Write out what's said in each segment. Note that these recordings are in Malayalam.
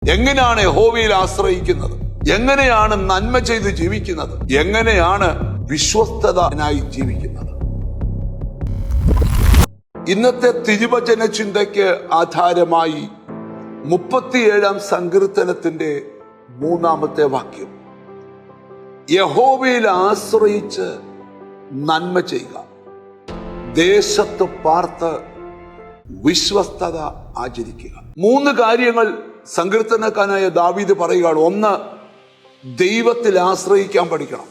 എങ്ങനെയാണ് യഹോവയിൽ ആശ്രയിക്കുന്നത്? എങ്ങനെയാണ് നന്മ ചെയ്ത് ജീവിക്കുന്നത്? എങ്ങനെയാണ് വിശ്വസ്തനായി ജീവിക്കുന്നത്? ഇന്നത്തെ തിരുവചന ചിന്തയ്ക്ക് ആധാരമായി 37-ാം സങ്കീർത്തനത്തിന്റെ 3-ാമത്തെ വാക്യം, യഹോവയിൽ ആശ്രയിച്ച് നന്മ ചെയ്യുക, ദേശത്ത് പാർത്ത് വിശ്വസ്തത ആചരിക്കുക. 3 കാര്യങ്ങൾ സങ്കീർത്തനക്കാരനായ ദാവീദ് പറയുകയാണ്. 1, ദൈവത്തിൽ ആശ്രയിക്കാൻ പഠിക്കണം.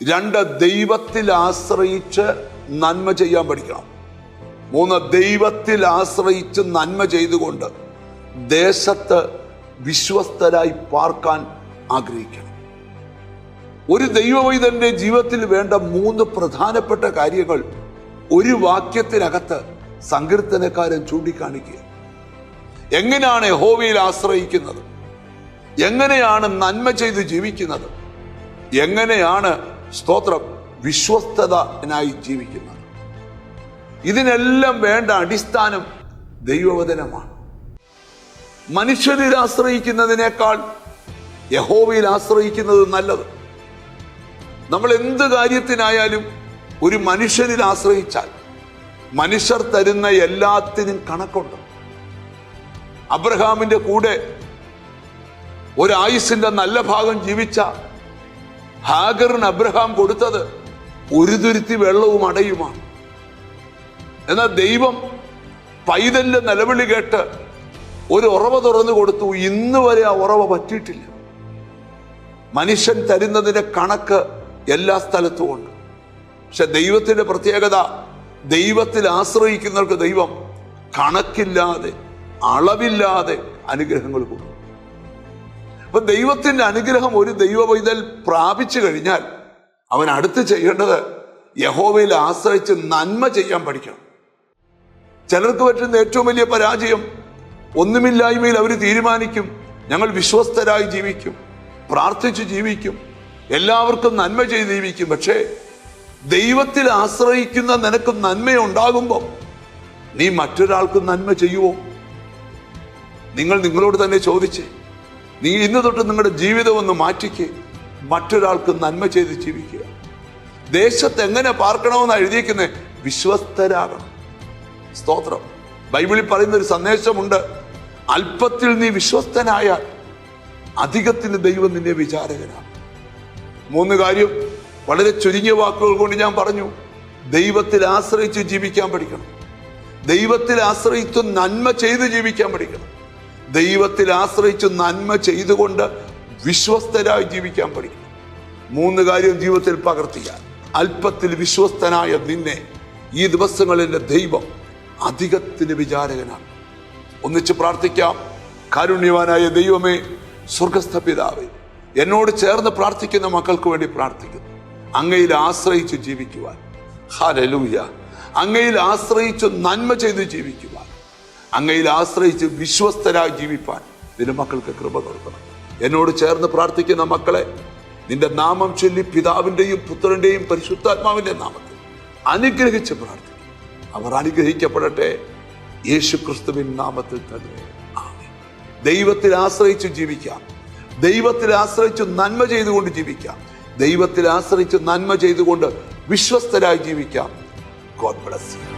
2, ദൈവത്തിൽ ആശ്രയിച്ച് നന്മ ചെയ്യാൻ പഠിക്കണം. 3, ദൈവത്തിൽ ആശ്രയിച്ച് നന്മ ചെയ്തുകൊണ്ട് ദേശത്ത് വിശ്വസ്തരായി പാർക്കാൻ ആഗ്രഹിക്കണം. ഒരു ദൈവവൈതന്റെ ജീവിതത്തിൽ വേണ്ട 3 പ്രധാനപ്പെട്ട കാര്യങ്ങൾ ഒരു വാക്യത്തിനകത്ത് സങ്കീർത്തനക്കാരൻ ചൂണ്ടിക്കാണിക്കുക. എങ്ങനെയാണ് യഹോവയിൽ ആശ്രയിക്കുന്നത്? എങ്ങനെയാണ് നന്മ ചെയ്ത് ജീവിക്കുന്നത്? എങ്ങനെയാണ് വിശ്വസ്തനായി ജീവിക്കുന്നത്? ഇതിനെല്ലാം വേണ്ട അടിസ്ഥാനം ദൈവവചനമാണ്. മനുഷ്യരിൽ ആശ്രയിക്കുന്നതിനേക്കാൾ യഹോവയിൽ ആശ്രയിക്കുന്നത് നല്ലത്. നമ്മൾ എന്ത് കാര്യത്തിനായാലും ഒരു മനുഷ്യരിൽ ആശ്രയിച്ചാൽ മനുഷ്യർ തരുന്ന എല്ലാത്തിനും കണക്കുണ്ട്. അബ്രഹാമിന്റെ കൂടെ ഒരായുസിന്റെ നല്ല ഭാഗം ജീവിച്ച ഹാഗറിന് അബ്രഹാം കൊടുത്തത് ഒരു തുരുത്തി വെള്ളവും അടയുമാണ്. എന്നാൽ ദൈവം പൈതലിന്റെ നിലവിളി കേട്ട് ഒരു ഉറവ തുറന്നു കൊടുത്തു. ഇന്ന് വരെ ആ ഉറവ പറ്റിയിട്ടില്ല. മനുഷ്യൻ തരുന്നതിന്റെ കണക്ക് എല്ലാ സ്ഥലത്തും ഉണ്ട്. പക്ഷെ ദൈവത്തിന്റെ പ്രത്യേകത, ദൈവത്തിൽ ആശ്രയിക്കുന്നവർക്ക് ദൈവം കണക്കില്ലാതെ അളവില്ലാതെ അനുഗ്രഹങ്ങൾ കൊടുക്കും. അപ്പൊ ദൈവത്തിന്റെ അനുഗ്രഹം ഒരു ദൈവവൈതൽ പ്രാപിച്ചു കഴിഞ്ഞാൽ അവൻ അടുത്ത് ചെയ്യേണ്ടത് യഹോവയിൽ ആശ്രയിച്ച് നന്മ ചെയ്യാൻ പഠിക്കണം. ചിലർക്ക് പറ്റുന്ന ഏറ്റവും വലിയ പരാജയം, ഒന്നുമില്ലായ്മയിൽ അവർ തീരുമാനിക്കും ഞങ്ങൾ വിശ്വസ്തരായി ജീവിക്കും, പ്രാർത്ഥിച്ചു ജീവിക്കും, എല്ലാവർക്കും നന്മ ചെയ്ത് ജീവിക്കും. പക്ഷേ ദൈവത്തിൽ ആശ്രയിക്കുന്ന നിനക്ക് നന്മയുണ്ടാകുമ്പോൾ നീ മറ്റൊരാൾക്ക് നന്മ ചെയ്യുവോ? നിങ്ങൾ നിങ്ങളോട് തന്നെ ചോദിച്ചേ. നീ ഇന്ന് തൊട്ട് നിങ്ങളുടെ ജീവിതം ഒന്ന് മാറ്റിക്ക്, മറ്റൊരാൾക്ക് നന്മ ചെയ്ത് ജീവിക്കുക. ദേശത്ത് എങ്ങനെ പാർക്കണമെന്നാണ് എഴുതിയിരിക്കുന്നത്? വിശ്വസ്തരാകണം. സ്തോത്രം. ബൈബിളിൽ പറയുന്ന ഒരു സന്ദേശമുണ്ട്, അല്പത്തിൽ നീ വിശ്വസ്തനായാൽ അധികത്തിന് ദൈവം നിന്നെ വിചാരകനാണ്. 3 കാര്യം വളരെ ചുരുങ്ങിയ വാക്കുകൾ കൊണ്ട് ഞാൻ പറഞ്ഞു. ദൈവത്തിൽ ആശ്രയിച്ച് ജീവിക്കാൻ പഠിക്കണം. ദൈവത്തിൽ ആശ്രയിച്ച് നന്മ ചെയ്ത് ജീവിക്കാൻ പഠിക്കണം. ദൈവത്തിൽ ആശ്രയിച്ച് നന്മ ചെയ്തുകൊണ്ട് വിശ്വസ്തരായി ജീവിക്കാൻ പഠിക്കണം. 3 കാര്യം ജീവിതത്തിൽ പകർത്തിയാൽ അല്പത്തിൽ വിശ്വസ്തനായ നിന്നെ ഈ ദിവസങ്ങളിൽ ദൈവം അധികത്തിന് വിചാരകനാണ്. ഒന്നിച്ച് പ്രാർത്ഥിക്കാം. കാരുണ്യവാനായ ദൈവമേ, സ്വർഗസ്ഥ പിതാവേ, എന്നോട് ചേർന്ന് പ്രാർത്ഥിക്കുന്ന മക്കൾക്ക് വേണ്ടി പ്രാർത്ഥിക്കുന്നു. അങ്ങയിൽ ആശ്രയിച്ച് ജീവിക്കുവാൻ, ഹല്ലേലൂയ, അങ്ങയിൽ ആശ്രയിച്ച് നന്മ ചെയ്ത് ജീവിക്കുവാൻ, അങ്ങയിൽ ആശ്രയിച്ച് വിശ്വസ്തരായി ജീവിപ്പാൻ നിന്റെ മക്കൾക്ക് കൃപ കൊടുക്കണം. എന്നോട് ചേർന്ന് പ്രാർത്ഥിക്കുന്ന മക്കളെ നിന്റെ നാമം ചൊല്ലി പിതാവിൻ്റെയും പുത്രന്റെയും പരിശുദ്ധാത്മാവിന്റെ നാമത്തിൽ അനുഗ്രഹിച്ച് പ്രാർത്ഥിക്കും. അവർ അനുഗ്രഹിക്കപ്പെടട്ടെ യേശുക്രിസ്തുവിൻ നാമത്തിൽ തന്നെ. ആമേൻ. ദൈവത്തിൽ ആശ്രയിച്ച് ജീവിക്കാം. ദൈവത്തിൽ ആശ്രയിച്ച് നന്മ ചെയ്തുകൊണ്ട് ജീവിക്കാം. ദൈവത്തിൽ ആശ്രയിച്ച് നന്മ ചെയ്തുകൊണ്ട് വിശ്വസ്തരായി ജീവിക്കാം. God bless you.